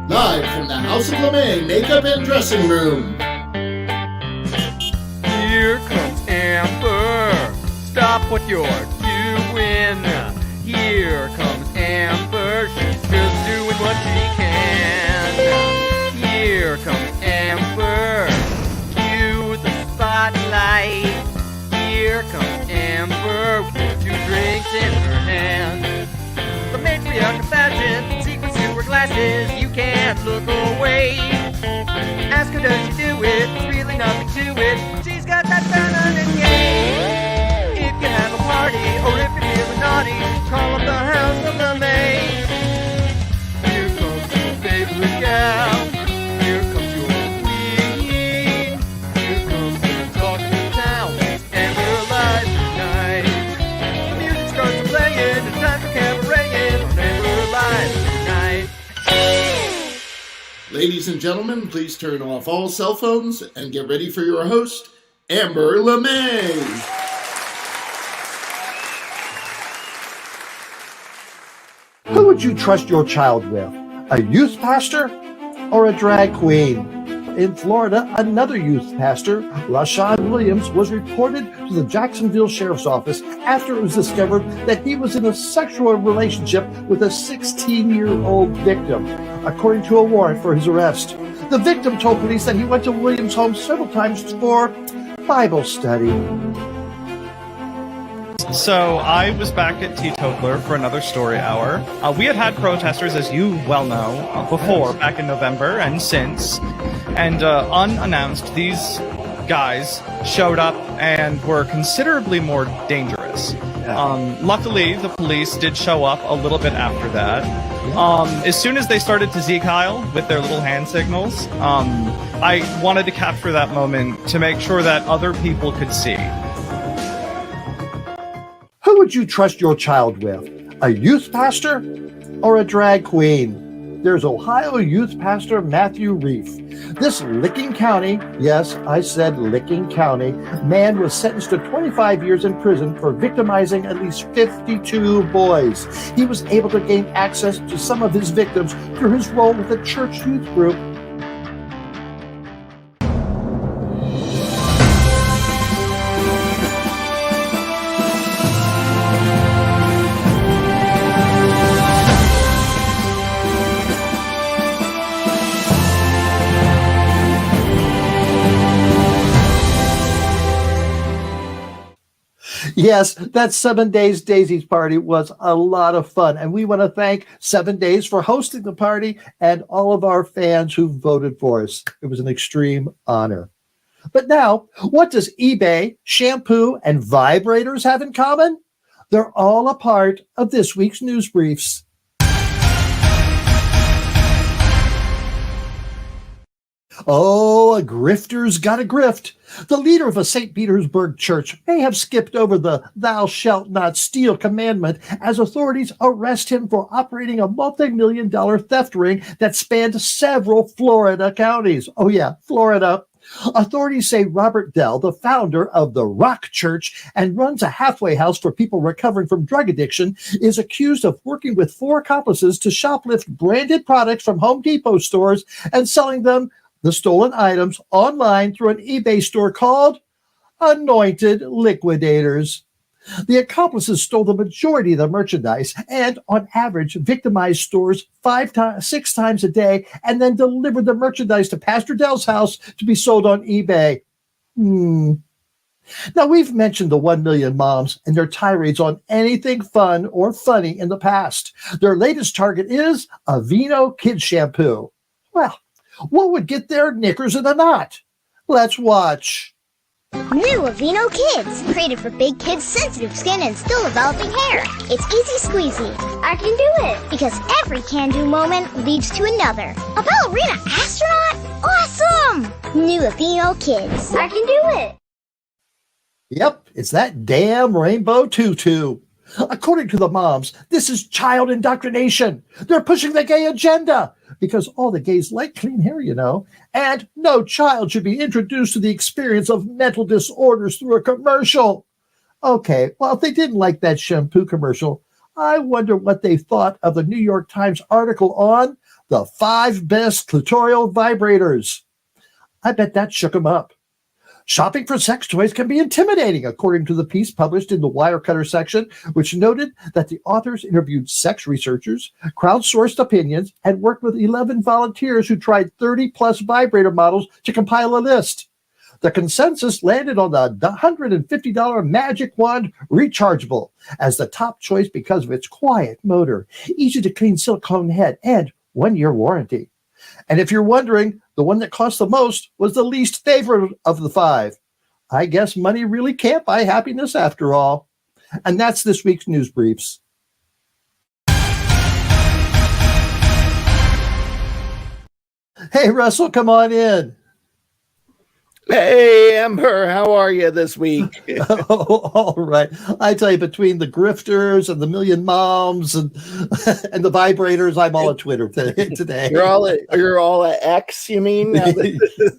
Live from the House of LeMay Makeup and Dressing Room. Here comes Amber. Stop what you're doing. Here comes Amber. She's just doing what she can. Here comes Amber. Cue the spotlight. Here comes Amber with 2 drinks in her hand. The matriarch of fashion, secrets to her glasses, you can't look away. Ask her, does she do it? There's really nothing to it. She's got that feminine yay. If you have a party, or if you're feeling naughty, call up the House of LeMay. Here comes your favorite gal. Here comes your queen. Here comes your talk of the town. And we're live tonight. The music starts playing. It's time for cabaret on Amber Live tonight. Ladies and gentlemen, please turn off all cell phones and get ready for your host, Amber LeMay. Who would you trust your child with? A youth pastor or a drag queen? In Florida, another youth pastor, LaShawn Williams, was reported to the Jacksonville Sheriff's Office after it was discovered that he was in a sexual relationship with a 16-year-old victim, according to a warrant for his arrest. The victim told police that he went to Williams' home several times for Bible study. So I was back at Teetotaler for another story hour. We had protesters, as you well know, before, back in November and since. And unannounced, these guys showed up and were considerably more dangerous. Luckily, the police did show up a little bit after that. As soon as they started to Zeke-Heil with their little hand signals, I wanted to capture that moment to make sure that other people could see. Who would you trust your child with? A youth pastor or a drag queen? There's Ohio youth pastor Matthew Reef. This Licking County, yes, I said Licking County, man was sentenced to 25 years in prison for victimizing at least 52 boys. He was able to gain access to some of his victims through his role with a church youth group. Yes, that 7 Days Daisies party was a lot of fun, and we want to thank 7 Days for hosting the party and all of our fans who voted for us. It was an extreme honor. But now, what does eBay, shampoo, and vibrators have in common? They're all a part of this week's news briefs. Oh, a grifter's got a grift. The leader of a St. Petersburg church may have skipped over the thou shalt not steal commandment as authorities arrest him for operating a multi-million-dollar theft ring that spanned several Florida counties. Oh yeah, Florida. Authorities say Robert Dell, the founder of the Rock Church and runs a halfway house for people recovering from drug addiction, is accused of working with 4 accomplices to shoplift branded products from Home Depot stores and selling them, the stolen items, online through an eBay store called Anointed Liquidators. The accomplices stole the majority of the merchandise and, on average, victimized stores 6 times a day and then delivered the merchandise to Pastor Dell's house to be sold on eBay. Now, we've mentioned the 1 million moms and their tirades on anything fun or funny in the past. Their latest target is Aveeno Kids Shampoo. Well, what would get their knickers in a knot? Let's watch. New Aveeno Kids, created for big kids' sensitive skin and still developing hair. It's easy squeezy. I can do it. Because every can-do moment leads to another. A ballerina astronaut? Awesome! New Aveeno Kids. I can do it. Yep, it's that damn rainbow tutu. According to the moms, this is child indoctrination. They're pushing the gay agenda because all the gays like clean hair, you know, and no child should be introduced to the experience of mental disorders through a commercial. Okay, well, if they didn't like that shampoo commercial, I wonder what they thought of the New York Times article on the 5 best clitoral vibrators. I bet that shook them up. Shopping for sex toys can be intimidating, according to the piece published in the Wirecutter section, which noted that the authors interviewed sex researchers, crowdsourced opinions, and worked with 11 volunteers who tried 30-plus vibrator models to compile a list. The consensus landed on the $150 Magic Wand Rechargeable as the top choice because of its quiet motor, easy-to-clean silicone head, and 1-year warranty. And if you're wondering, the one that cost the most was the least favorite of the 5. I guess money really can't buy happiness after all. And that's this week's News Briefs. Hey, Russell, come on in. Hey, Amber, how are you this week? Oh, all right. I tell you, between the grifters and the million moms and the vibrators, I'm all at Twitter today. You're all at X, you mean?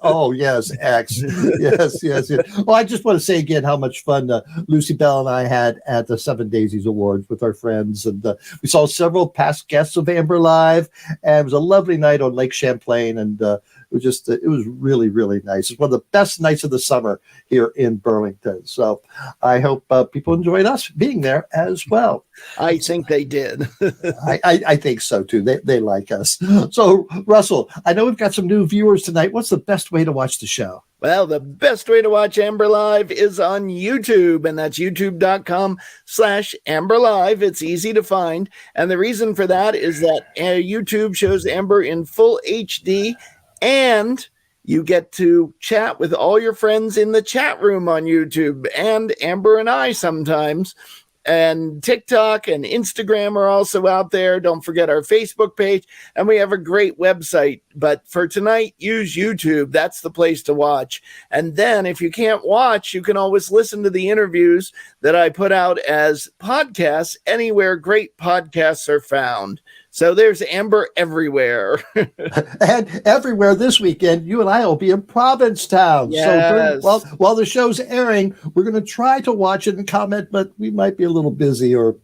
Oh, yes, X. Yes. Well, I just want to say again how much fun Lucy Bell and I had at the 7 Daisies Awards with our friends. And we saw several past guests of Amber Live. And it was a lovely night on Lake Champlain. And it was really, really nice. It's one of the best nights of the summer here in Burlington. So I hope people enjoyed us being there as well. I think they did. I think so too. They like us. So Russell, I know we've got some new viewers tonight. What's the best way to watch the show? Well, the best way to watch Amber Live is on YouTube, and that's youtube.com/Amber Live. It's easy to find. And the reason for that is that YouTube shows Amber in full HD, and you get to chat with all your friends in the chat room on YouTube, and Amber and I sometimes. And TikTok and Instagram are also out there. Don't forget our Facebook page. And we have a great website. But for tonight, use YouTube. That's the place to watch. And then if you can't watch, you can always listen to the interviews that I put out as podcasts anywhere great podcasts are found. So there's Amber everywhere. And everywhere this weekend, you and I will be in Provincetown. Yes. So while the show's airing, we're going to try to watch it and comment, but we might be a little busy or...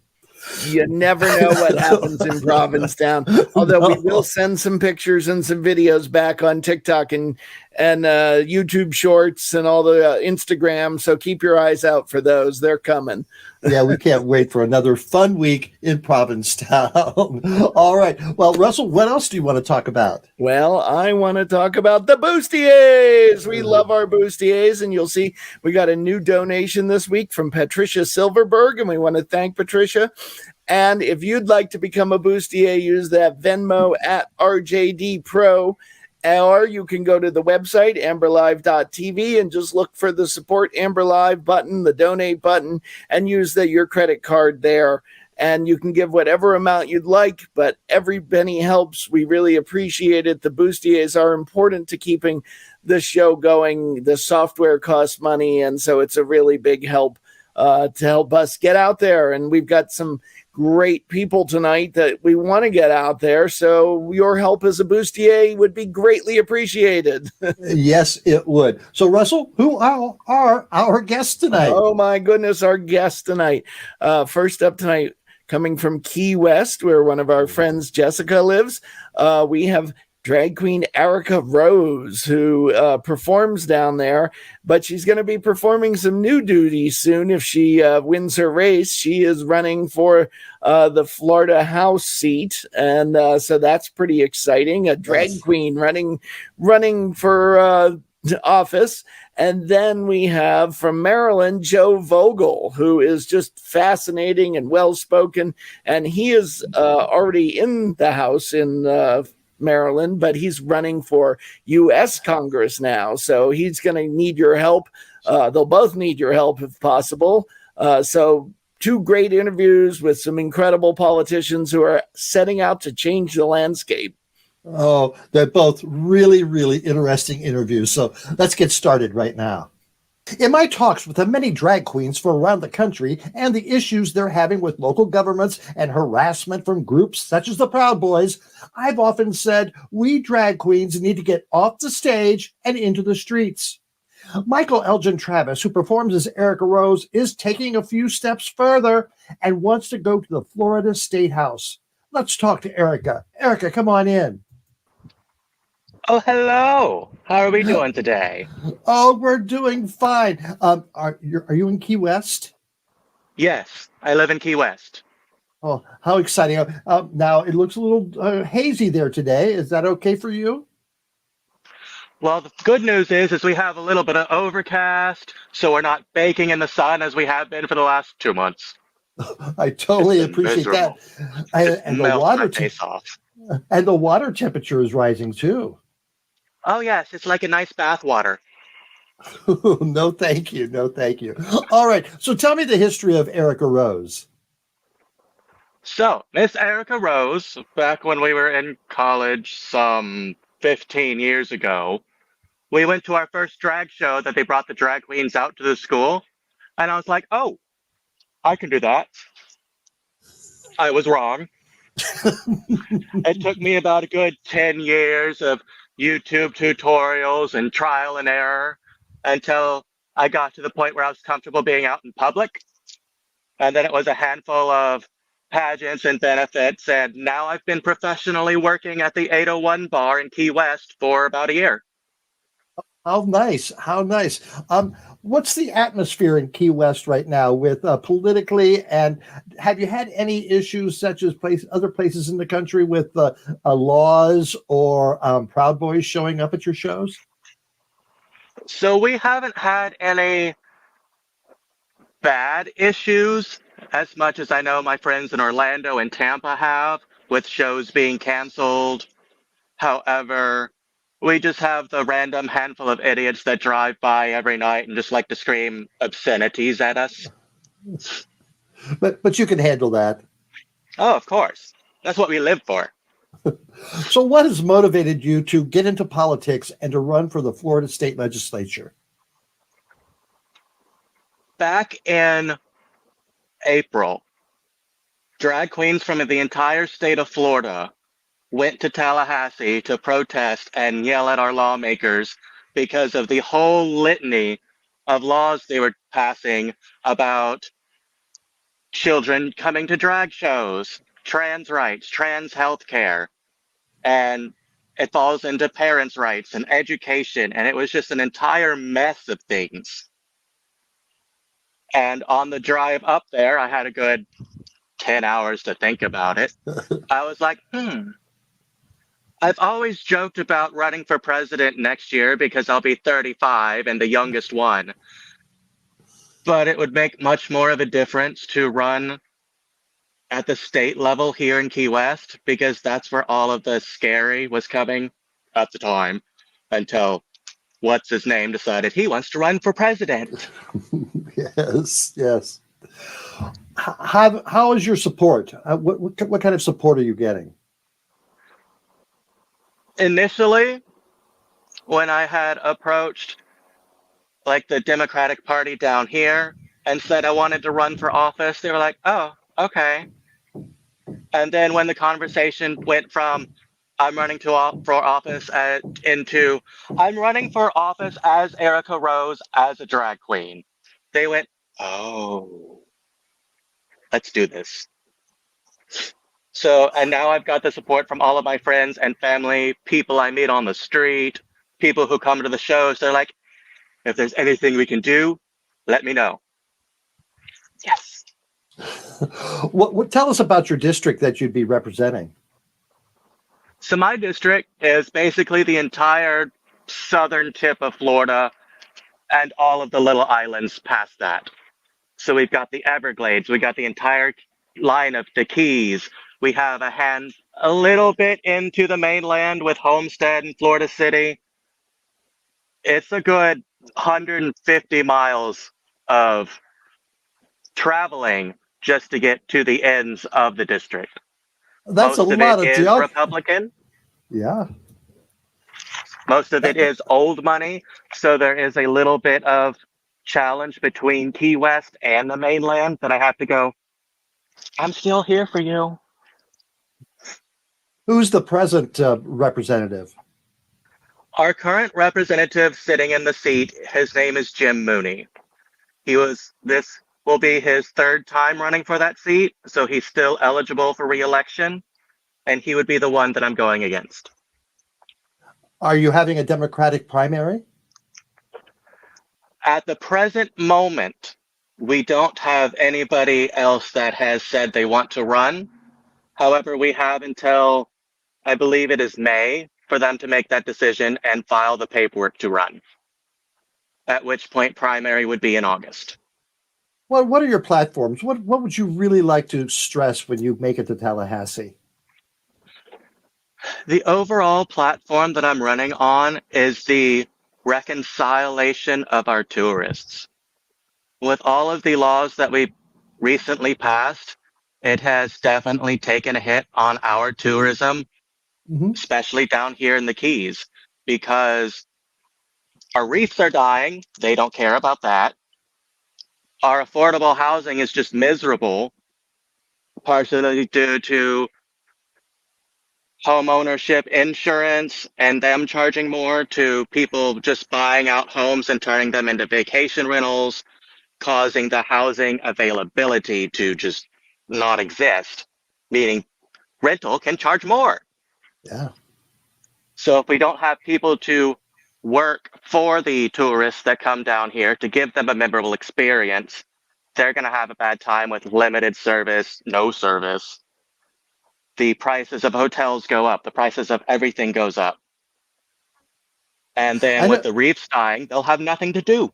You never know what happens in Provincetown. Although we will send some pictures and some videos back on TikTok and YouTube Shorts and all the Instagram. So keep your eyes out for those. They're coming. Yeah, we can't wait for another fun week in Provincetown. All right. Well, Russell, what else do you want to talk about? Well, I want to talk about the bustiers. We love our bustiers, and you'll see we got a new donation this week from Patricia Silverberg, and we want to thank Patricia. And if you'd like to become a bustier, use that Venmo at RJD Pro. Or you can go to the website, amberlive.tv, and just look for the support Amber Live button, the donate button, and use your credit card there. And you can give whatever amount you'd like, but every penny helps. We really appreciate it. The bustiers are important to keeping the show going. The software costs money, and so it's a really big help to help us get out there. And we've got some great people tonight that we want to get out there. So your help as a bustier would be greatly appreciated. Yes, it would. So Russell, who are our guests tonight? Oh my goodness, our guests tonight. First up tonight, coming from Key West, where one of our friends, Jessica, lives, we have drag queen Erika Rose, who performs down there, but she's going to be performing some new duties soon if she wins her race. She is running for the Florida House seat, and so that's pretty exciting. A drag queen running for office. And then we have from Maryland, Joe Vogel, who is just fascinating and well-spoken, and he is already in the House in Maryland, but he's running for U.S. Congress now, so he's going to need your help. They'll both need your help if possible. So 2 great interviews with some incredible politicians who are setting out to change the landscape. Oh, they're both really, really interesting interviews. So let's get started right now. In my talks with the many drag queens from around the country and the issues they're having with local governments and harassment from groups such as the Proud Boys, I've often said we drag queens need to get off the stage and into the streets. Michael Elgin Travis, who performs as Erika Rose, is taking a few steps further and wants to go to the Florida State House. Let's talk to Erika. Erika, come on in. Oh, hello. How are we doing today? Oh, we're doing fine. Are you in Key West? Yes, I live in Key West. Oh, how exciting. Now, it looks a little hazy there today. Is that okay for you? Well, the good news is we have a little bit of overcast, so we're not baking in the sun as we have been for the last 2 months. I totally It's been appreciate that. miserable. And the Melt water my face off. and the water temperature is rising too. Oh, yes, it's like a nice bath water. No, thank you. No, thank you. All right. So tell me the history of Erika Rose. So, Miss Erika Rose, back when we were in college some 15 years ago, we went to our first drag show that they brought the drag queens out to the school. And I was like, oh, I can do that. I was wrong. It took me about a good 10 years of YouTube tutorials and trial and error until I got to the point where I was comfortable being out in public. And then it was a handful of pageants and benefits. And now I've been professionally working at the 801 bar in Key West for about a year. How nice. How nice. What's the atmosphere in Key West right now with politically, and have you had any issues such as other places in the country with laws or Proud Boys showing up at your shows? So we haven't had any bad issues as much as I know my friends in Orlando and Tampa have, with shows being canceled. However, we just have the random handful of idiots that drive by every night and just like to scream obscenities at us. But you can handle that. Oh, of course. That's what we live for. So what has motivated you to get into politics and to run for the Florida State Legislature? Back in April, drag queens from the entire state of Florida went to Tallahassee to protest and yell at our lawmakers because of the whole litany of laws they were passing about children coming to drag shows, trans rights, trans health care, and it falls into parents' rights and education, and it was just an entire mess of things. And on the drive up there, I had a good 10 hours to think about it. I was like, I've always joked about running for president next year because I'll be 35 and the youngest one. But it would make much more of a difference to run at the state level here in Key West, because that's where all of the scary was coming at the time, until what's his name decided he wants to run for president. Yes. How is your support? What kind of support are you getting? Initially, when I had approached like the Democratic Party down here and said I wanted to run for office, they were like, oh, okay. And then when the conversation went from I'm running for office into I'm running for office as Erika Rose as a drag queen, they went, oh, let's do this. So, and now I've got the support from all of my friends and family, people I meet on the street, people who come to the shows. They're like, if there's anything we can do, let me know. Yes. Tell us about your district that you'd be representing. So my district is basically the entire southern tip of Florida and all of the little islands past that. So we've got the Everglades, we got the entire line of the Keys. We have a little bit into the mainland with Homestead and Florida City. It's a good 150 miles of traveling just to get to the ends of the district. That's Most a of lot it of is Republican. Yeah. Most of it is old money. So there is a little bit of challenge between Key West and the mainland that I have to go, I'm still here for you. Who's the present representative? Our current representative sitting in the seat, his name is Jim Mooney. This will be his third time running for that seat, so he's still eligible for re-election, and he would be the one that I'm going against. Are you having a Democratic primary? At the present moment, we don't have anybody else that has said they want to run. However, we have until, I believe it is May, for them to make that decision and file the paperwork to run. At which point primary would be in August. What are your platforms? What would you really like to stress when you make it to Tallahassee? The overall platform that I'm running on is the reconciliation of our tourists. With all of the laws that we recently passed, it has definitely taken a hit on our tourism, especially down here in the Keys, because our reefs are dying. They don't care about that. Our affordable housing is just miserable, partially due to home ownership insurance and them charging more to people just buying out homes and turning them into vacation rentals, causing the housing availability to just not exist, meaning rental can charge more. Yeah. So if we don't have people to work for the tourists that come down here to give them a memorable experience, they're going to have a bad time with limited service, no service. The prices of hotels go up. The prices of everything goes up. And then with the reefs dying, they'll have nothing to do.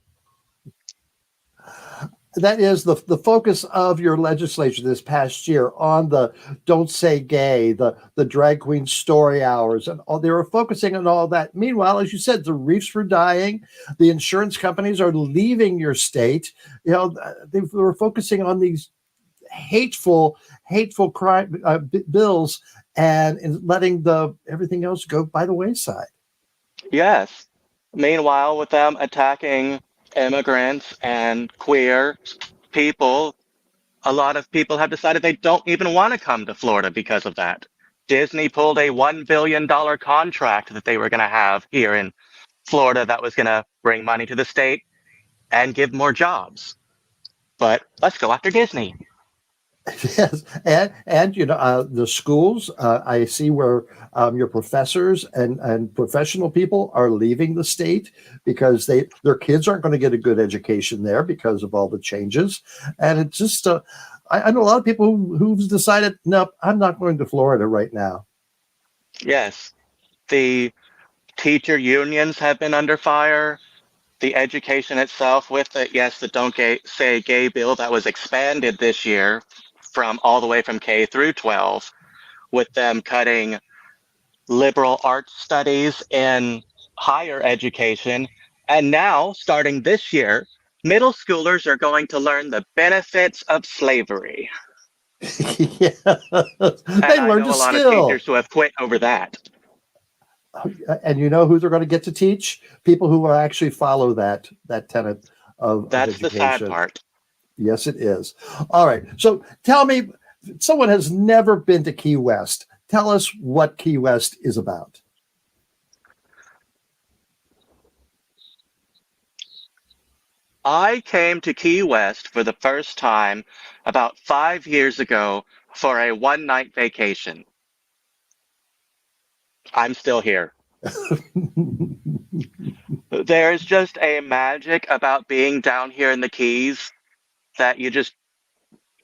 That is the focus of your legislature this past year on the Don't Say Gay, the drag queen story hours, and all. They were focusing on all that. Meanwhile, as you said, the reefs were dying. The insurance companies are leaving your state. You know, they were focusing on these hateful crime bills and letting everything else go by the wayside. Yes. Meanwhile, with them attacking immigrants and queer people, a lot of people have decided they don't even want to come to Florida because of that. Disney pulled a $1 billion contract that they were going to have here in Florida that was going to bring money to the state and give more jobs. But let's go after Disney. Yes, and you know the schools. I see where your professors and professional people are leaving the state because their kids aren't going to get a good education there because of all the changes. And it's just I know a lot of people who've decided, no, I'm not going to Florida right now. Yes, the teacher unions have been under fire. The education itself, with the Don't Say Gay bill that was expanded this year from all the way from K through 12, with them cutting liberal arts studies in higher education. And now, starting this year, middle schoolers are going to learn the benefits of slavery. Yeah. They learned a lot of teachers who have quit over that. And you know who they're going to get to teach? People who will actually follow that tenet of That's education. the sad part. Yes, it is. All right. So tell me, someone has never been to Key West. Tell us what Key West is about. I came to Key West for the first time about 5 years ago for a one-night vacation. I'm still here. There's just a magic about being down here in the Keys that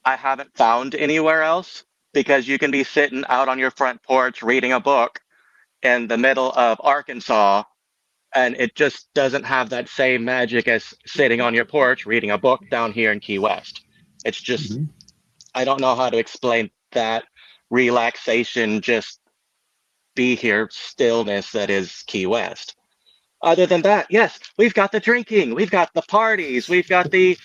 I haven't found anywhere else, because you can be sitting out on your front porch reading a book in the middle of Arkansas, and it just doesn't have that same magic as sitting on your porch reading a book down here in Key West. It's just, I don't know how to explain that relaxation, just be here stillness that is Key West. Other than that, yes, we've got the drinking, we've got the parties, we've got the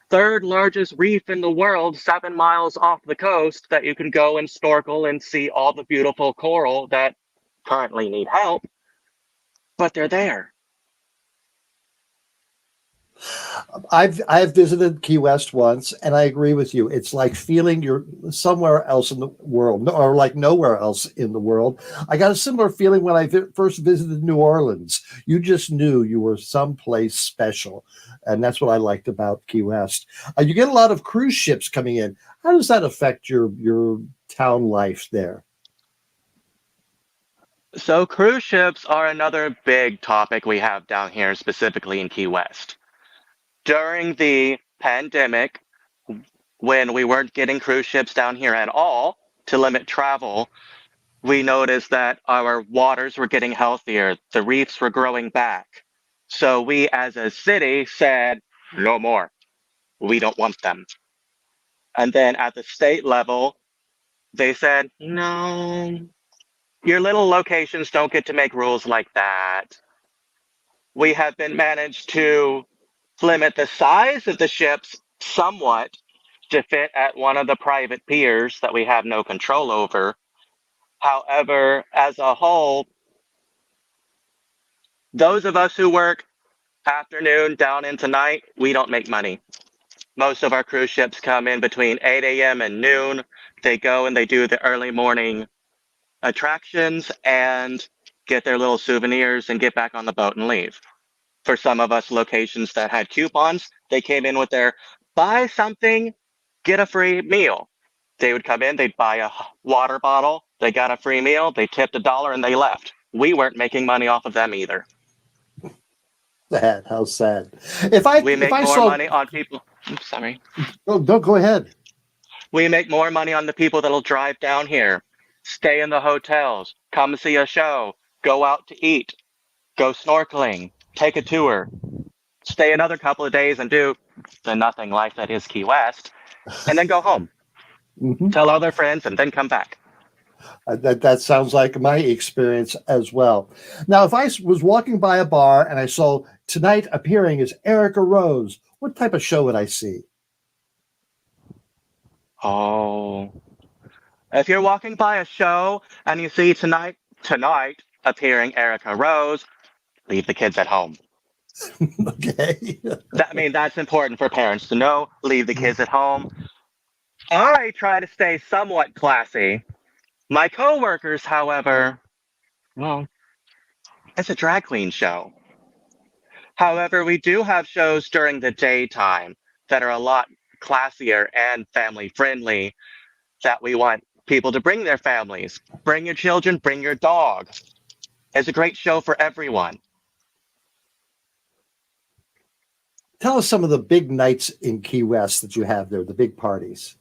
third largest reef in the world, 7 miles off the coast, that you can go and snorkel and see all the beautiful coral that currently need help, but they're there. I've visited Key West once, and I agree with you. It's like feeling you're somewhere else in the world, or like nowhere else in the world. I got a similar feeling when I first visited New Orleans. You just knew you were someplace special, and that's what I liked about Key West. You get a lot of cruise ships coming in. How does that affect your town life there? So cruise ships are another big topic we have down here, specifically in Key West. During the pandemic, when we weren't getting cruise ships down here at all to limit travel, we noticed that our waters were getting healthier, the reefs were growing back. So we as a city said, no more. We don't want them. And then at the state level, they said, no, your little locations don't get to make rules like that. We have been managed to limit the size of the ships somewhat to fit at one of the private piers that we have no control over. However, as a whole, those of us who work afternoon down into night, we don't make money. Most of our cruise ships come in between 8 a.m. and noon. They go and they do the early morning attractions and get their little souvenirs and get back on the boat and leave. For some of us locations that had coupons, they came in with their buy something, get a free meal. They would come in, they'd buy a water bottle, they got a free meal, they tipped $1 and they left. We weren't making money off of them either. Sad. How sad. We make more money on people. Oops, sorry. Oh, no, go ahead. We make more money on the people that'll drive down here, stay in the hotels, come see a show, go out to eat, go snorkeling, take a tour, stay another couple of days and do the nothing life that is Key West, and then go home. Tell all their friends and then come back. That sounds like my experience as well. Now, if I was walking by a bar and I saw tonight appearing is Erika Rose, what type of show would I see? Oh, if you're walking by a show and you see tonight appearing Erika Rose, leave the kids at home. Okay. That's important for parents to know. Leave the kids at home. I try to stay somewhat classy. My coworkers, however, well, it's a drag queen show. However, we do have shows during the daytime that are a lot classier and family friendly that we want people to bring their families. Bring your children, bring your dog. It's a great show for everyone. Tell us some of the big nights in Key West that you have there, the big parties.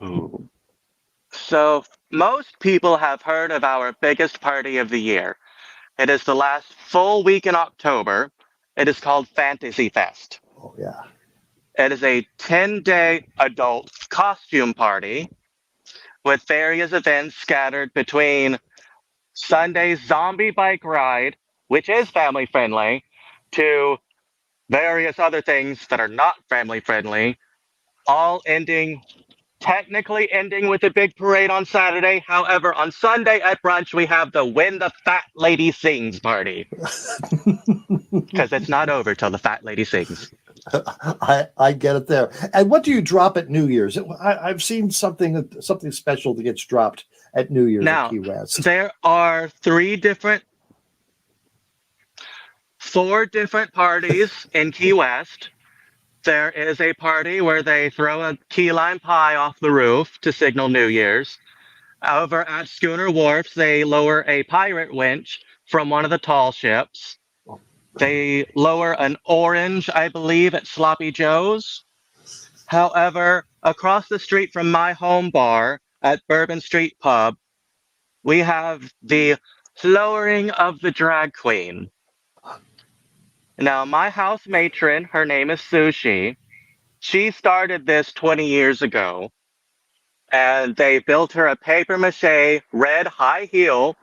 Ooh. So most people have heard of our biggest party of the year. It is the last full week in October. It is called Fantasy Fest. Oh, yeah. It is a 10-day adult costume party with various events scattered between Sunday's zombie bike ride, which is family friendly, to various other things that are not family friendly, all technically ending with a big parade on Saturday. However, on Sunday at brunch, we have the When the Fat Lady Sings party. Because it's not over till the fat lady sings. I get it there. And what do you drop at New Year's? I've seen something special that gets dropped at New Year's Now, in Key West. There are four different parties in Key West. There is a party where they throw a key lime pie off the roof to signal New Year's. Over at Schooner Wharf, they lower a pirate winch from one of the tall ships. They lower an orange, I believe, at Sloppy Joe's. However, across the street from my home bar at Bourbon Street Pub, we have the lowering of the drag queen. Now, my house matron, her name is Sushi. She started this 20 years ago, and they built her a papier-mâché red high heel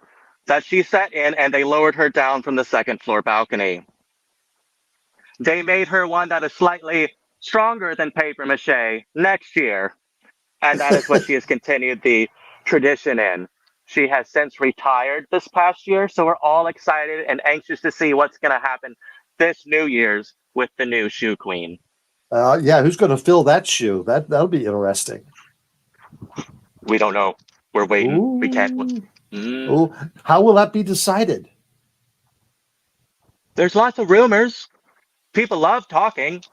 that she sat in, and they lowered her down from the second floor balcony. They made her one that is slightly stronger than papier-mâché next year, and that is what she has continued the tradition in. She has since retired this past year, so we're all excited and anxious to see what's going to happen this New Year's with the new shoe queen. Yeah, who's going to fill that shoe? That'll be interesting. We don't know. We're waiting. Ooh. We can't. Ooh. How will that be decided? There's lots of rumors. People love talking.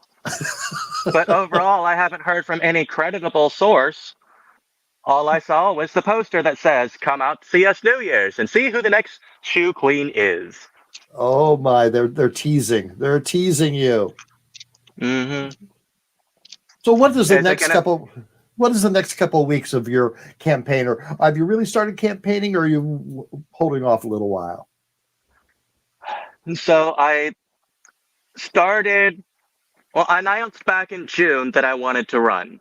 But overall, I haven't heard from any creditable source. All I saw was the poster that says, "Come out to see us New Year's and see who the next shoe queen is." Oh my, they're teasing. They're teasing you. Mm-hmm. So what is the Is it next gonna- what is the next couple of weeks of your campaign? Or have you really started campaigning, or are you holding off a little while? So I announced back in June that I wanted to run.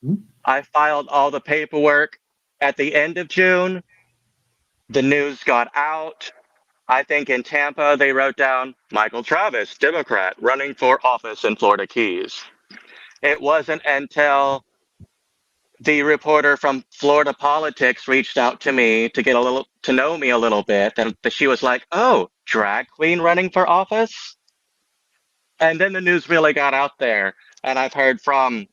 Hmm? I filed all the paperwork at the end of June. The news got out. I think in Tampa, they wrote down Michael Travis, Democrat, running for office in Florida Keys. It wasn't until the reporter from Florida Politics reached out to me to get to know me a little bit, that she was like, "Oh, drag queen running for office?" And then the news really got out there, and I've heard from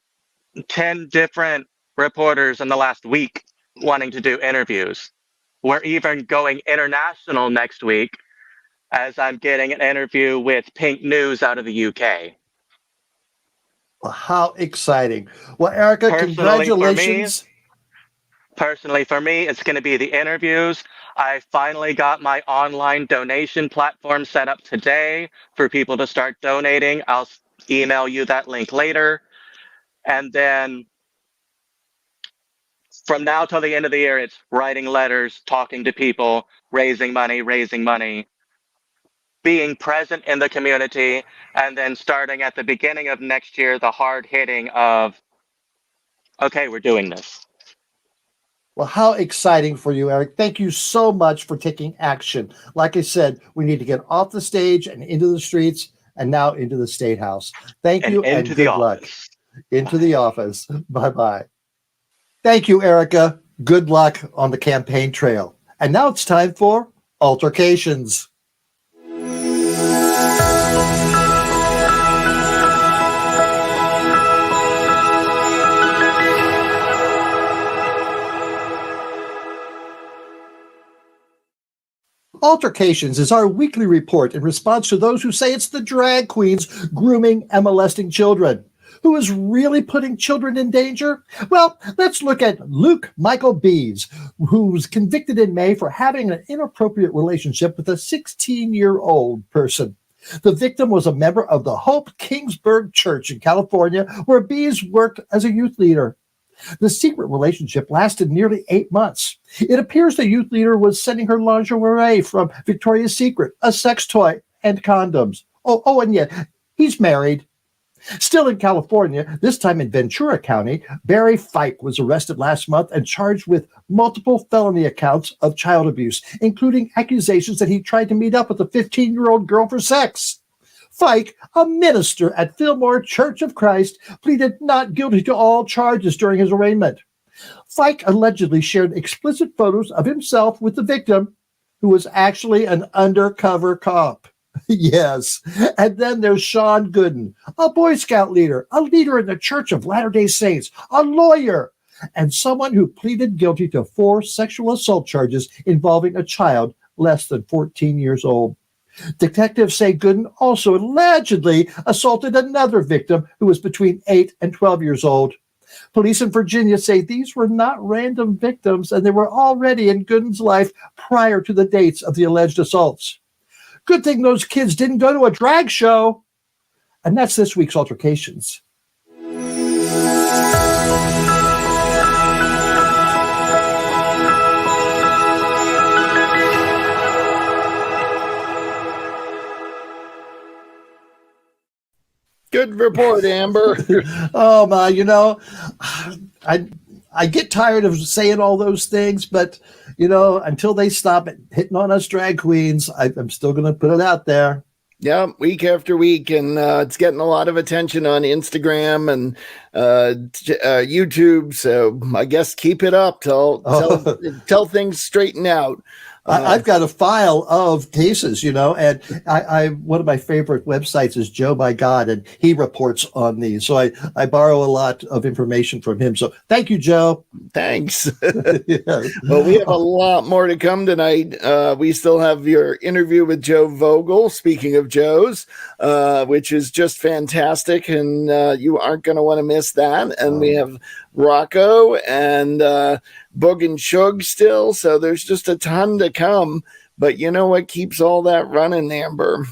10 different reporters in the last week wanting to do interviews. We're even going international next week, as I'm getting an interview with Pink News out of the UK. Well, how exciting. Well, Erika, congratulations. Personally, for me, it's going to be the interviews. I finally got my online donation platform set up today for people to start donating. I'll email you that link later. And then from now till the end of the year, it's writing letters, talking to people, raising money, being present in the community, and then starting at the beginning of next year, the hard hitting of, okay, we're doing this. Well, how exciting for you, Eric. Thank you so much for taking action. Like I said, we need to get off the stage and into the streets and now into the State House. Thank you and good luck. Into the office. Bye-bye. Thank you, Erika. Good luck on the campaign trail. And now it's time for Altar-cations. Altar-cations is our weekly report in response to those who say it's the drag queens grooming and molesting children. Who is really putting children in danger? Well, let's look at Luke Michael Bees, who was convicted in May for having an inappropriate relationship with a 16-year-old person. The victim was a member of the Hope Kingsburg Church in California, where Bees worked as a youth leader. The secret relationship lasted nearly 8 months. It appears the youth leader was sending her lingerie from Victoria's Secret, a sex toy, and condoms. Oh, and yet, he's married. Still in California, this time in Ventura County, Barry Fike was arrested last month and charged with multiple felony accounts of child abuse, including accusations that he tried to meet up with a 15-year-old girl for sex. Fike, a minister at Fillmore Church of Christ, pleaded not guilty to all charges during his arraignment. Fike allegedly shared explicit photos of himself with the victim, who was actually an undercover cop. Yes. And then there's Sean Gooden, a Boy Scout leader, a leader in the Church of Latter-day Saints, a lawyer, and someone who pleaded guilty to 4 sexual assault charges involving a child less than 14 years old. Detectives say Gooden also allegedly assaulted another victim who was between 8 and 12 years old. Police in Virginia say these were not random victims, and they were already in Gooden's life prior to the dates of the alleged assaults. Good thing those kids didn't go to a drag show. And that's this week's Altar-cations. Good report, Amber. Oh my, I get tired of saying all those things, but until they stop hitting on us drag queens, I'm still going to put it out there. Yeah, week after week, and it's getting a lot of attention on Instagram, and YouTube. So I guess keep it up till things straighten out. I've got a file of cases, and I one of my favorite websites is Joe by God, and he reports on these. So I borrow a lot of information from him. So thank you, Joe. Thanks. Yeah. Well, we have a lot more to come tonight. We still have your interview with Joe Vogel, speaking of Joe's, which is just fantastic, and you aren't going to want to miss that. And we have Rocco and Boog and Shoog still, so there's just a ton to come. But you know what keeps all that running, Amber?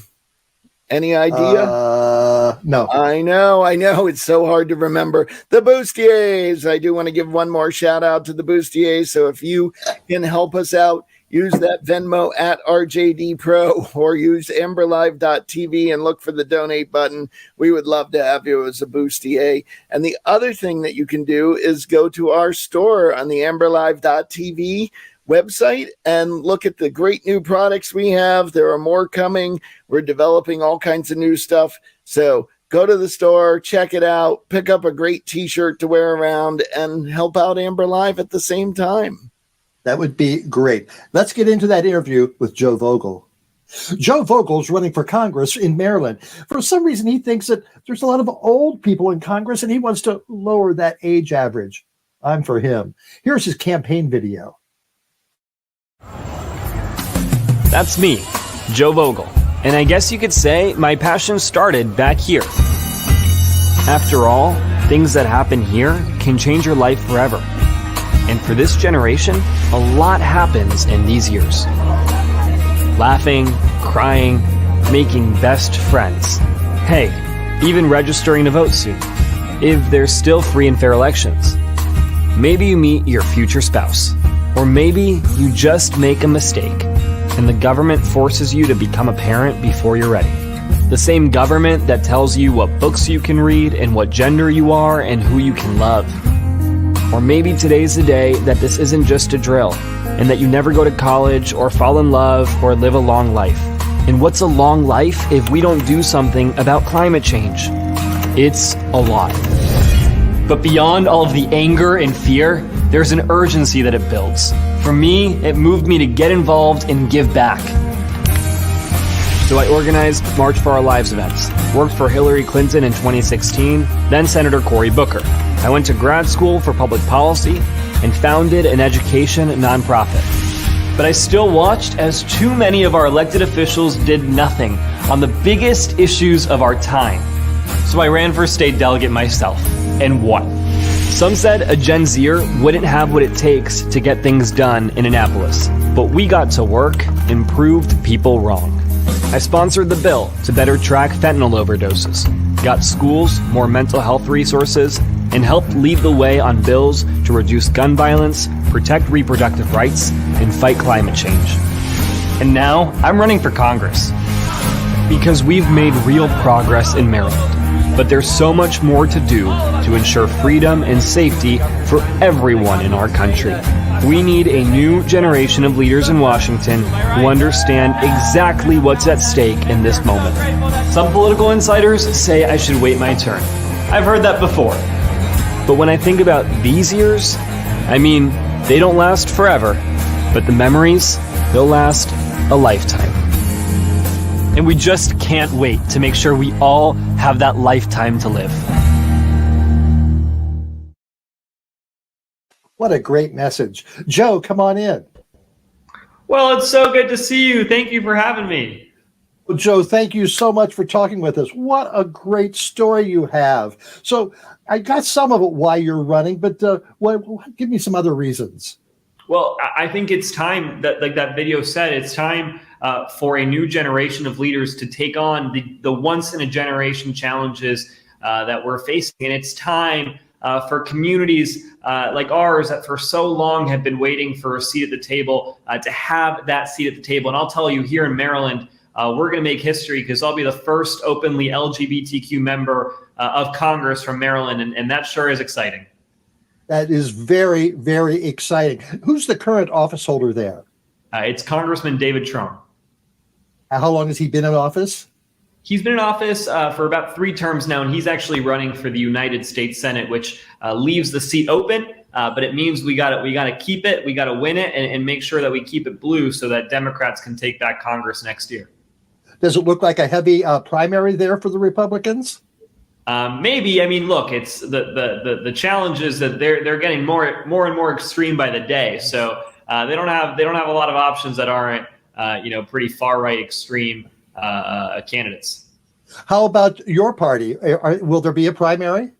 Any idea? No. I know. It's so hard to remember. The Bustiers. I do want to give one more shout out to the Bustiers. So if you can help us out, use that Venmo at RJD Pro or use amberlive.tv and look for the donate button. We would love to have you as a Bustier. And the other thing that you can do is go to our store on the amberlive.tv website and look at the great new products we have. There are more coming. We're developing all kinds of new stuff. So go to the store, check it out, pick up a great t-shirt to wear around, and help out Amber Live at the same time. That would be great. Let's get into that interview with Joe Vogel. Joe Vogel's running for Congress in Maryland. For some reason, he thinks that there's a lot of old people in Congress, and he wants to lower that age average. I'm for him. Here's his campaign video. That's me, Joe Vogel. And I guess you could say my passion started back here. After all, things that happen here can change your life forever. And for this generation, a lot happens in these years. Laughing, crying, making best friends. Hey, even registering to vote soon, if there's still free and fair elections. Maybe you meet your future spouse, or maybe you just make a mistake and the government forces you to become a parent before you're ready. The same government that tells you what books you can read and what gender you are and who you can love. Or maybe today's the day that this isn't just a drill and that you never go to college or fall in love or live a long life. And what's a long life if we don't do something about climate change? It's a lot. But beyond all of the anger and fear, there's an urgency that it builds. For me, it moved me to get involved and give back. So I organized March for Our Lives events, worked for Hillary Clinton in 2016, then Senator Cory Booker. I went to grad school for public policy and founded an education nonprofit. But I still watched as too many of our elected officials did nothing on the biggest issues of our time. So I ran for state delegate myself and won. Some said a Gen Zer wouldn't have what it takes to get things done in Annapolis, but we got to work and proved people wrong. I sponsored the bill to better track fentanyl overdoses, got schools more mental health resources, and helped lead the way on bills to reduce gun violence, protect reproductive rights, and fight climate change. And now I'm running for Congress because we've made real progress in Maryland. But there's so much more to do to ensure freedom and safety for everyone in our country. We need a new generation of leaders in Washington who understand exactly what's at stake in this moment. Some political insiders say I should wait my turn. I've heard that before. But when I think about these years, I mean, they don't last forever, but the memories, they'll last a lifetime. And we just can't wait to make sure we all have that lifetime to live. What a great message. Joe, come on in. Well, it's so good to see you. Thank you for having me. Well, Joe, thank you so much for talking with us. What a great story you have. So I got some of it why you're running, but give me some other reasons. Well, I think it's time that, like that video said, it's time for a new generation of leaders to take on the once-in-a-generation challenges that we're facing. And it's time for communities like ours that for so long have been waiting for a seat at the table to have that seat at the table. And I'll tell you, here in Maryland, we're going to make history because I'll be the first openly LGBTQ member of Congress from Maryland. And that sure is exciting. That is very, very exciting. Who's the current office holder there? It's Congressman David Trump. How long has he been in office? He's been in office for about 3 terms now, and he's actually running for the United States Senate, which leaves the seat open. But it means we got to keep it, we got to win it, and make sure that we keep it blue so that Democrats can take back Congress next year. Does it look like a heavy primary there for the Republicans? Maybe. I mean, look, it's the challenge is that they're getting more and more extreme by the day. So they don't have a lot of options that aren't pretty far right extreme candidates. How about your party? Will there be a primary?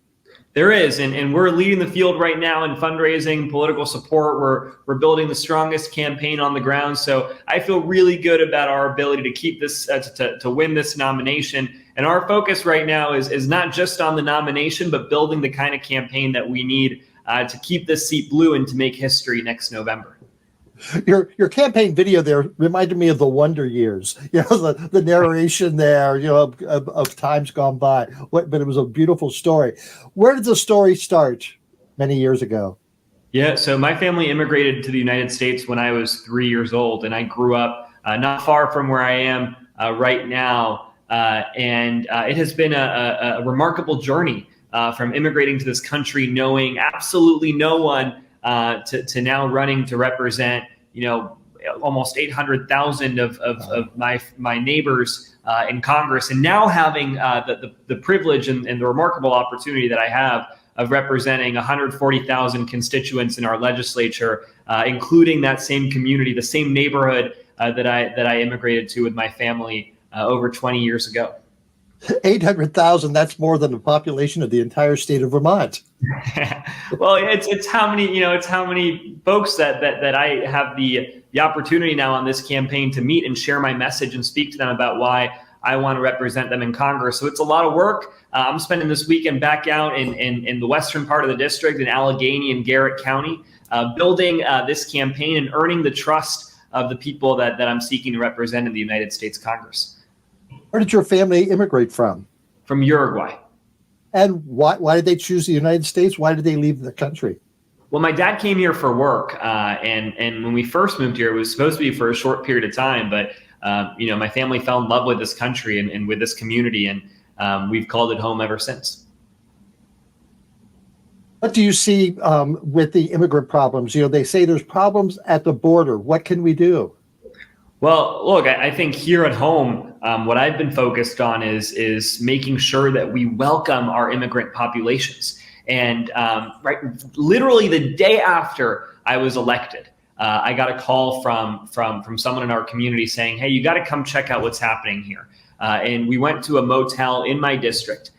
There is, and we're leading the field right now in fundraising, political support. We're building the strongest campaign on the ground. So I feel really good about our ability to keep this to win this nomination. And our focus right now is not just on the nomination, but building the kind of campaign that we need to keep this seat blue and to make history next November. Your campaign video there reminded me of the Wonder Years. The narration there, of times gone by. But it was a beautiful story. Where did the story start many years ago? Yeah, so my family immigrated to the United States when I was 3 years old, and I grew up not far from where I am right now. And it has been a remarkable journey from immigrating to this country, knowing absolutely no one, to now running to represent, almost 800,000 of my neighbors in Congress, and now having the privilege and the remarkable opportunity that I have of representing 140,000 constituents in our legislature, including that same community, the same neighborhood that I immigrated to with my family over 20 years ago. 800,000, that's more than the population of the entire state of Vermont. Well, it's how many folks that I have the opportunity now on this campaign to meet and share my message and speak to them about why I want to represent them in Congress. So it's a lot of work. I'm spending this weekend back out in the western part of the district in Allegheny and Garrett County, building this campaign and earning the trust of the people that I'm seeking to represent in the United States Congress. Where did your family immigrate from? From Uruguay. And why did they choose the United States? Why did they leave the country? Well, my dad came here for work, and when we first moved here, it was supposed to be for a short period of time, but my family fell in love with this country and with this community, and we've called it home ever since. What do you see with the immigrant problems? They say there's problems at the border. What can we do? Well, look, I think here at home, what I've been focused on is making sure that we welcome our immigrant populations. And literally the day after I was elected, I got a call from someone in our community saying, "Hey, you got to come check out what's happening here." And we went to a motel in my district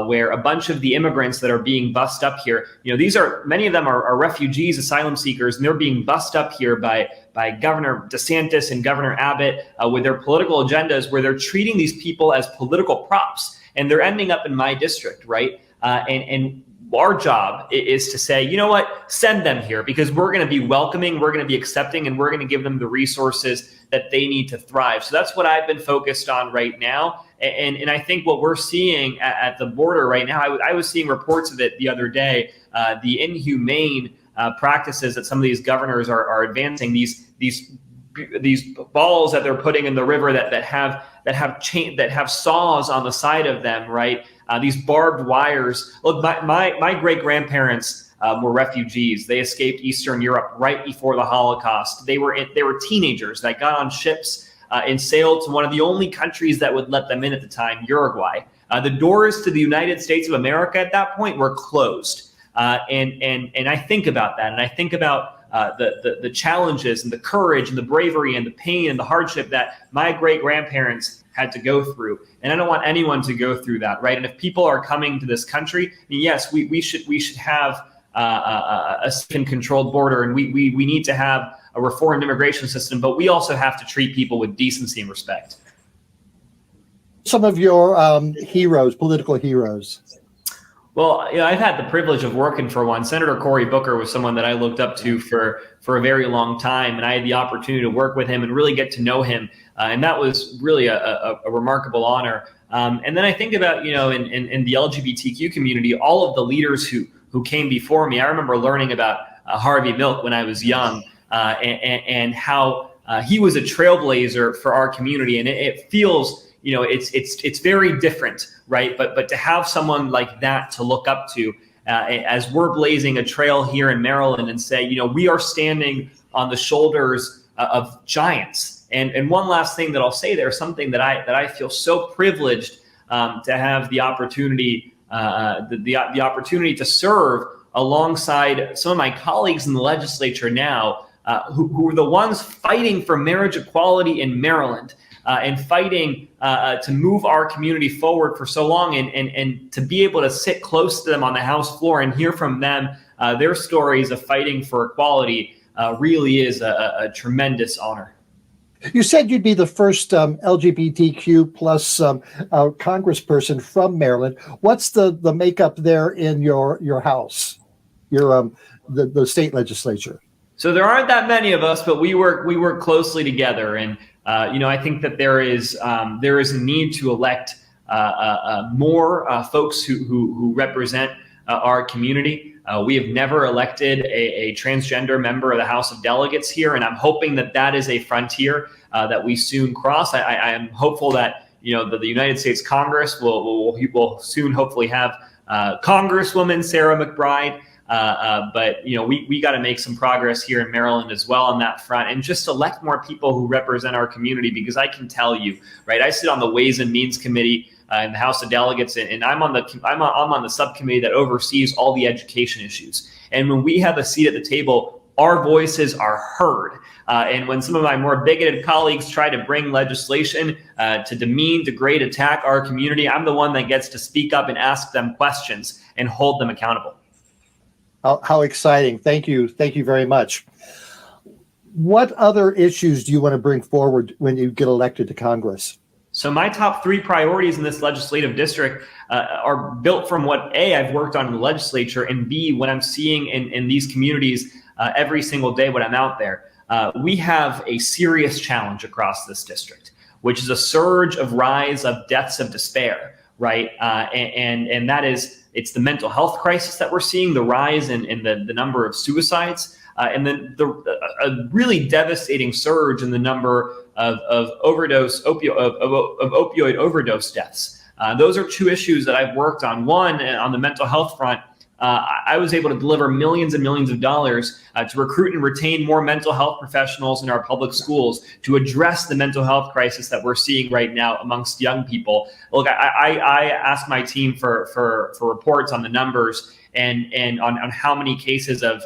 where a bunch of the immigrants that are being bussed up here, many of them are refugees, asylum seekers, and they're being bussed up here by Governor DeSantis and Governor Abbott with their political agendas, where they're treating these people as political props, and they're ending up in my district, right? And our job is to say, you know what, send them here, because we're going to be welcoming, we're going to be accepting, and we're going to give them the resources that they need to thrive. So that's what I've been focused on right now. And I think what we're seeing at the border right now, I was seeing reports of it the other day, the inhumane practices that some of these governors are advancing, these balls that they're putting in the river that have saws on the side of them, right? These barbed wires. Look, my great grandparents were refugees. They escaped Eastern Europe right before the Holocaust. They were teenagers that got on ships and sailed to one of the only countries that would let them in at the time, Uruguay. The doors to the United States of America at that point were closed. And I think about that, and I think about the challenges and the courage and the bravery and the pain and the hardship that my great grandparents had to go through. And I don't want anyone to go through that, right? And if people are coming to this country, yes, we should have a safe and controlled border, and we need to have a reformed immigration system, but we also have to treat people with decency and respect. Some of your heroes, political heroes. Well, I've had the privilege of working for one. Senator Cory Booker was someone that I looked up to for a very long time, and I had the opportunity to work with him and really get to know him, and that was really a remarkable honor. And then I think about, in the LGBTQ community, all of the leaders who came before me. I remember learning about Harvey Milk when I was young, and how he was a trailblazer for our community, and it feels it's very different, right? But to have someone like that to look up to, as we're blazing a trail here in Maryland and say, we are standing on the shoulders of giants. And one last thing that I'll say there, something that I feel so privileged to have the opportunity, the opportunity to serve alongside some of my colleagues in the legislature now, who are the ones fighting for marriage equality in Maryland. And fighting to move our community forward for so long, and to be able to sit close to them on the House floor and hear from them their stories of fighting for equality really is a tremendous honor. You said you'd be the first LGBTQ plus congressperson from Maryland. What's the makeup there in your house, the state legislature? So there aren't that many of us, but we work closely together, and I think that there is a need to elect more folks who represent our community. We have never elected a transgender member of the House of Delegates here, and I'm hoping that is a frontier that we soon cross. I am hopeful that the United States Congress will soon hopefully have Congresswoman Sarah McBride. But we got to make some progress here in Maryland as well on that front, and just elect more people who represent our community, because I can tell you, right, I sit on the Ways and Means Committee in the House of Delegates, and I'm on the subcommittee that oversees all the education issues. And when we have a seat at the table, our voices are heard. And when some of my more bigoted colleagues try to bring legislation to demean, degrade, attack our community, I'm the one that gets to speak up and ask them questions and hold them accountable. How exciting. Thank you. Thank you very much. What other issues do you want to bring forward when you get elected to Congress? So my top 3 priorities in this legislative district are built from what A, I've worked on in the legislature, and B, what I'm seeing in these communities every single day when I'm out there. We have a serious challenge across this district, which is a surge of rise of deaths of despair, right? And that is, it's the mental health crisis that we're seeing, the rise in the number of suicides, and then a really devastating surge in the number of opioid overdose deaths. Those are 2 issues that I've worked on. One, on the mental health front, I was able to deliver millions and millions of dollars to recruit and retain more mental health professionals in our public schools to address the mental health crisis that we're seeing right now amongst young people. Look, I asked my team for reports on the numbers and on how many cases of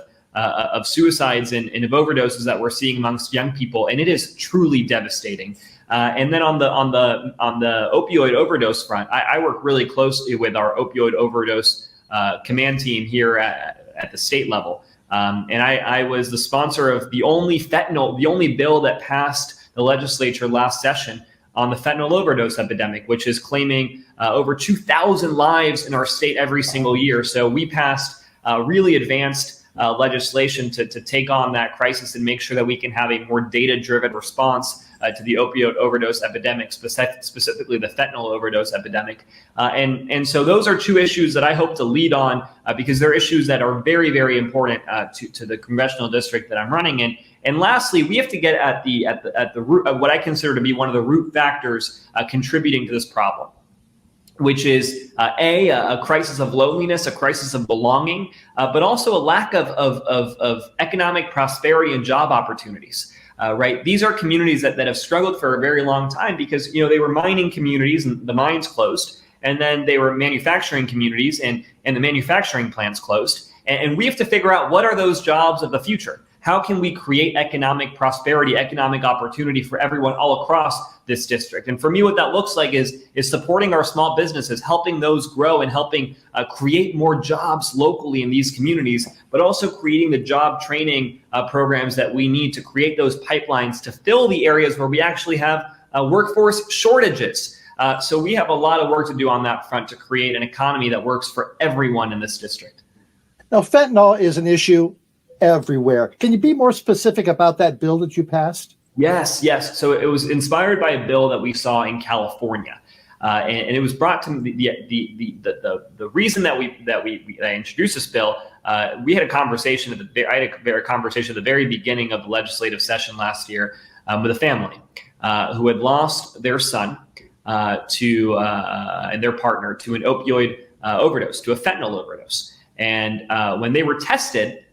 suicides and of overdoses that we're seeing amongst young people, and it is truly devastating. And then on the opioid overdose front, I work really closely with our opioid overdose command team here at the state level. And I was the sponsor of the only bill that passed the legislature last session on the fentanyl overdose epidemic, which is claiming over 2,000 lives in our state every single year. So we passed really advanced legislation to take on that crisis and make sure that we can have a more data-driven response to the opioid overdose epidemic, specifically the fentanyl overdose epidemic. And so those are 2 issues that I hope to lead on because they're issues that are very, very important to the congressional district that I'm running in. And lastly, we have to get at the root of what I consider to be one of the root factors contributing to this problem, which is a crisis of loneliness, a crisis of belonging, but also a lack of economic prosperity and job opportunities. Right, these are communities that have struggled for a very long time because they were mining communities and the mines closed, and then they were manufacturing communities and the manufacturing plants closed. And we have to figure out what are those jobs of the future. How can we create economic prosperity, economic opportunity for everyone all across this district? And for me, what that looks like is supporting our small businesses, helping those grow and helping create more jobs locally in these communities, but also creating the job training programs that we need to create those pipelines to fill the areas where we actually have workforce shortages. So we have a lot of work to do on that front to create an economy that works for everyone in this district. Now, fentanyl is an issue everywhere. Can you be more specific about that bill that you passed? Yes. So it was inspired by a bill that we saw in California, and it was brought to the reason that I introduced this bill. We had a conversation at the very beginning of the legislative session last year with a family who had lost their son and their partner to an opioid overdose, to a fentanyl overdose. And when they were tested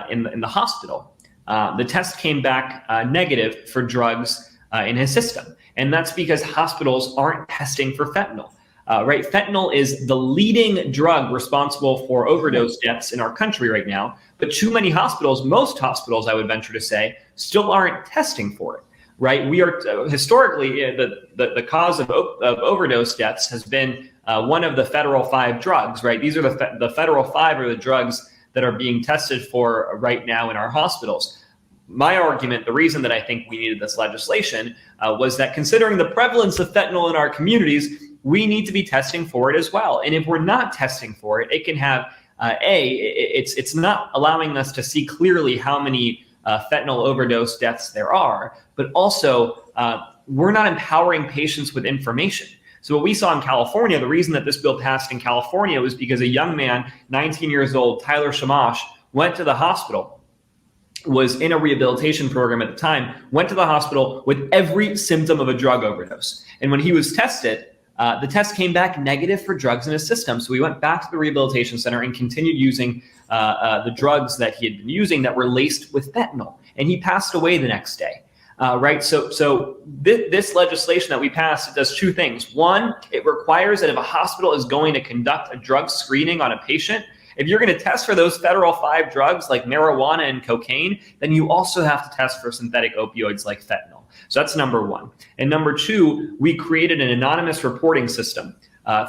in the hospital, the test came back negative for drugs in his system. And that's because hospitals aren't testing for fentanyl. Right? Fentanyl is the leading drug responsible for overdose deaths in our country right now. But too many hospitals, most hospitals, I would venture to say, still aren't testing for it. Right? We are historically the cause of overdose deaths has been one of the federal 5 drugs. Right? These are the federal 5 are the drugs that are being tested for right now in our hospitals. My argument, the reason that I think we needed this legislation was that considering the prevalence of fentanyl in our communities, we need to be testing for it as well. And if we're not testing for it, it can have it's not allowing us to see clearly how many fentanyl overdose deaths there are, but also we're not empowering patients with information. So what we saw in California, the reason that this bill passed in California was because a young man, 19 years old, Tyler Shamash, went to the hospital, was in a rehabilitation program at the time, went to the hospital with every symptom of a drug overdose. And when he was tested, the test came back negative for drugs in his system. So we went back to the rehabilitation center and continued using the drugs that he had been using that were laced with fentanyl. And he passed away the next day. Right. So this legislation that we passed does 2 things. One, it requires that if a hospital is going to conduct a drug screening on a patient, if you're going to test for those federal 5 drugs like marijuana and cocaine, then you also have to test for synthetic opioids like fentanyl. So that's number 1. And number 2, we created an anonymous reporting system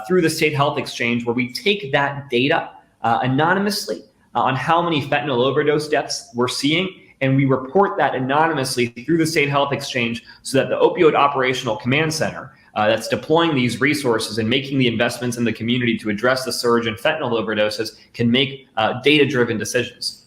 through the State Health Exchange where we take that data anonymously on how many fentanyl overdose deaths we're seeing, and we report that anonymously through the State Health Exchange so that the Opioid Operational Command Center that's deploying these resources and making the investments in the community to address the surge in fentanyl overdoses can make data-driven decisions.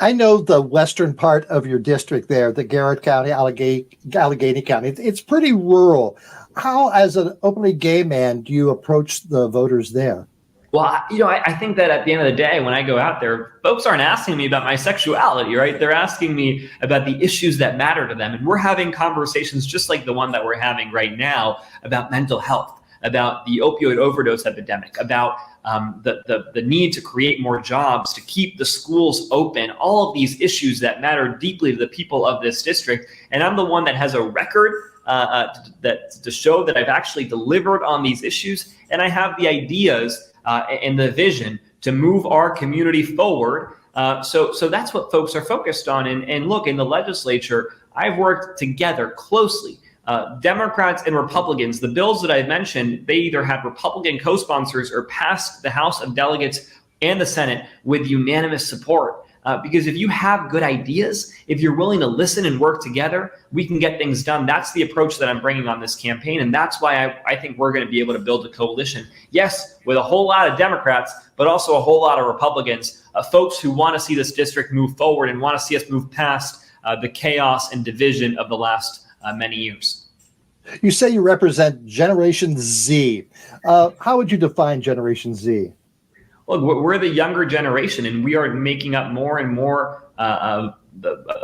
I know the western part of your district there, the Garrett County, Allegheny County. It's pretty rural. How, as an openly gay man, do you approach the voters there? Well, I think that at the end of the day, when I go out there, folks aren't asking me about my sexuality, right? They're asking me about the issues that matter to them. And we're having conversations just like the one that we're having right now about mental health, about the opioid overdose epidemic, about the need to create more jobs, to keep the schools open, all of these issues that matter deeply to the people of this district. And I'm the one that has a record to show that I've actually delivered on these issues. And I have the ideas and the vision to move our community forward. So that's what folks are focused on. And look, in the legislature, I've worked together closely. Democrats and Republicans, the bills that I mentioned, they either had Republican co-sponsors or passed the House of Delegates and the Senate with unanimous support. Because if you have good ideas, if you're willing to listen and work together, we can get things done. That's the approach that I'm bringing on this campaign. And that's why I think we're going to be able to build a coalition. Yes, with a whole lot of Democrats, but also a whole lot of Republicans, folks who want to see this district move forward and want to see us move past the chaos and division of the last many years. You say you represent Generation Z. How would you define Generation Z? Look, we're the younger generation, and we are making up more and more a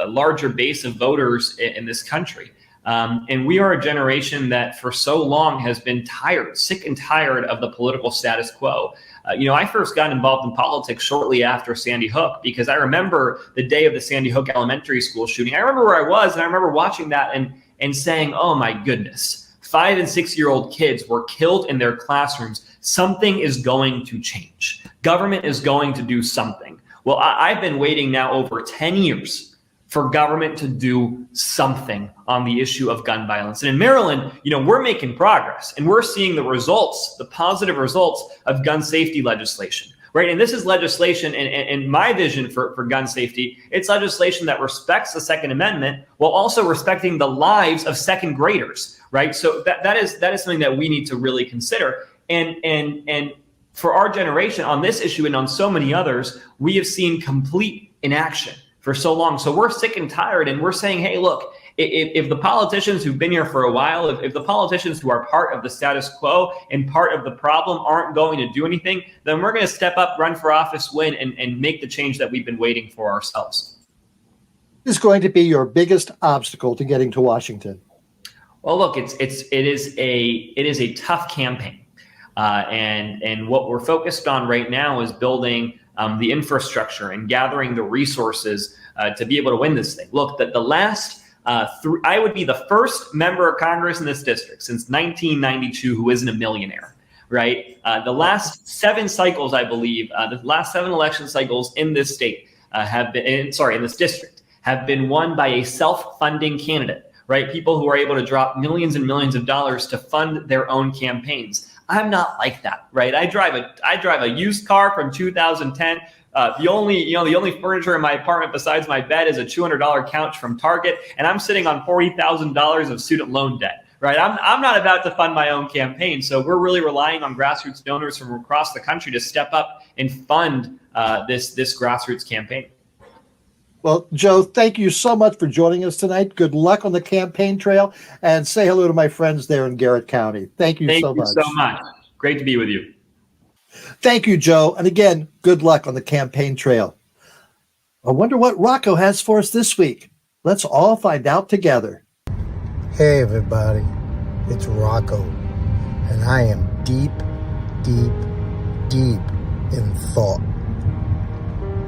larger base of voters in this country. And we are a generation that for so long has been sick and tired of the political status quo. I first got involved in politics shortly after Sandy Hook because I remember the day of the Sandy Hook Elementary School shooting. I remember where I was, and I remember watching that and saying, oh my goodness, 5- and 6-year-old kids were killed in their classrooms. Something is going to change. Government is going to do something. Well, I've been waiting now over 10 years for government to do something on the issue of gun violence. And in Maryland, we're making progress and we're seeing the results, the positive results of gun safety legislation, right? And this is legislation and my vision for gun safety. It's legislation that respects the Second Amendment while also respecting the lives of second graders, right? So that is something that we need to really consider. And for our generation on this issue and on so many others, we have seen complete inaction for so long. So we're sick and tired, and we're saying, hey, look, if the politicians who've been here for a while, if the politicians who are part of the status quo and part of the problem aren't going to do anything, then we're going to step up, run for office, win, and make the change that we've been waiting for ourselves. What is going to be your biggest obstacle to getting to Washington? Well, look, it is a tough campaign, and what we're focused on right now is building the infrastructure and gathering the resources to be able to win this thing. Look, the last I would be the first member of Congress in this district since 1992 who isn't a millionaire, right? The last 7 cycles, I believe, the last 7 election cycles in this state in this district have been won by a self-funding candidate, right? People who are able to drop millions and millions of dollars to fund their own campaigns. I'm not like that, right? I drive a used car from 2010. The only furniture in my apartment besides my bed is a $200 couch from Target, and I'm sitting on $40,000 of student loan debt, right? I'm not about to fund my own campaign, so we're really relying on grassroots donors from across the country to step up and fund this grassroots campaign. Well, Joe, thank you so much for joining us tonight. Good luck on the campaign trail, and say hello to my friends there in Garrett County. Thank you so much. Thank you so much. Great to be with you. Thank you, Joe. And again, good luck on the campaign trail. I wonder what Rocco has for us this week. Let's all find out together. Hey, everybody. It's Rocco, and I am deep, deep, deep in thought.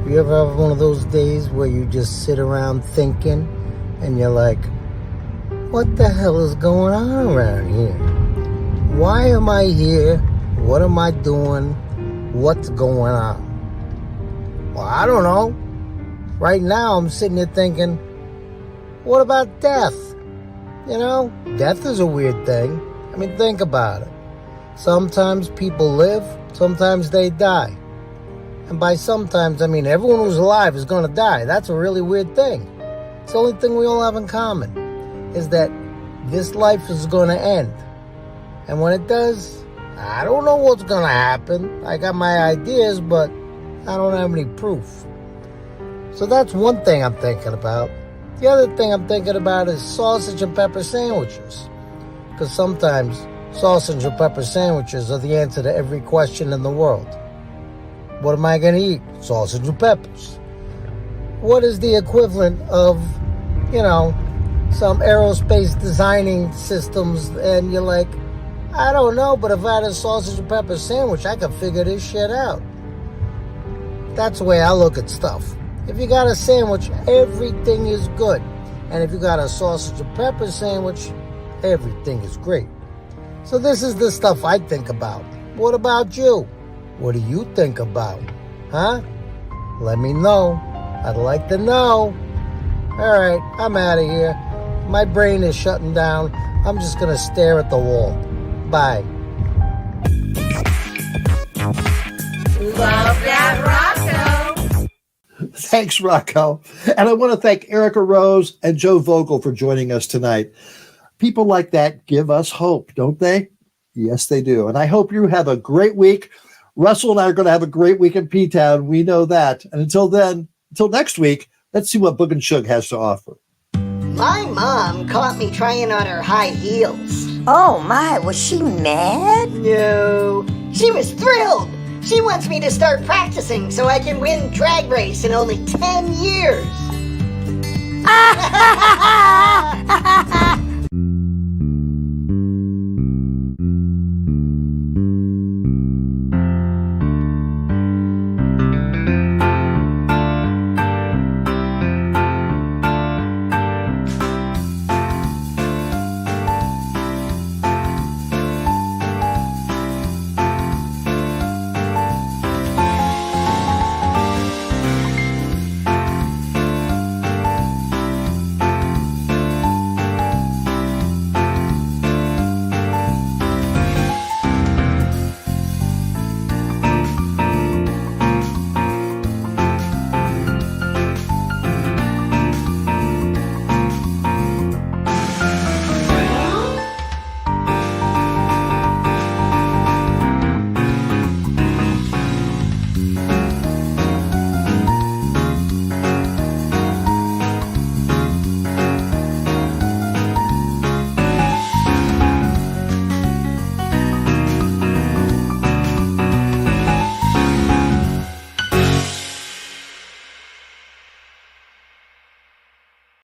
You ever have one of those days where you just sit around thinking and you're like, what the hell is going on around here? Why am I here? What am I doing? What's going on? Well, I don't know. Right now I'm sitting here thinking, what about death? You know, death is a weird thing. I mean, think about it. Sometimes people live, sometimes they die. And by sometimes, I mean everyone who's alive is going to die. That's a really weird thing. It's the only thing we all have in common is that this life is going to end. And when it does, I don't know what's going to happen. I got my ideas, but I don't have any proof. So that's one thing I'm thinking about. The other thing I'm thinking about is sausage and pepper sandwiches. Because sometimes sausage and pepper sandwiches are the answer to every question in the world. What am I going to eat? Sausage and peppers. What is the equivalent of, some aerospace designing systems? And you're like, I don't know, but if I had a sausage and pepper sandwich, I could figure this shit out. That's the way I look at stuff. If you got a sandwich, everything is good. And if you got a sausage and pepper sandwich, everything is great. So this is the stuff I think about. What about you? What do you think about? Huh? Let me know. I'd like to know. All right, I'm out of here. My brain is shutting down. I'm just going to stare at the wall. Bye. Love that, Rocco. Thanks, Rocco. And I want to thank Erika Rose and Joe Vogel for joining us tonight. People like that give us hope, don't they? Yes, they do. And I hope you have a great week. Russell and I are going to have a great week in P-Town. We know that. And until next week, let's see what Boog and Shoog has to offer. My mom caught me trying on her high heels. Oh my, was she mad? No, she was thrilled. She wants me to start practicing so I can win drag race in only 10 years.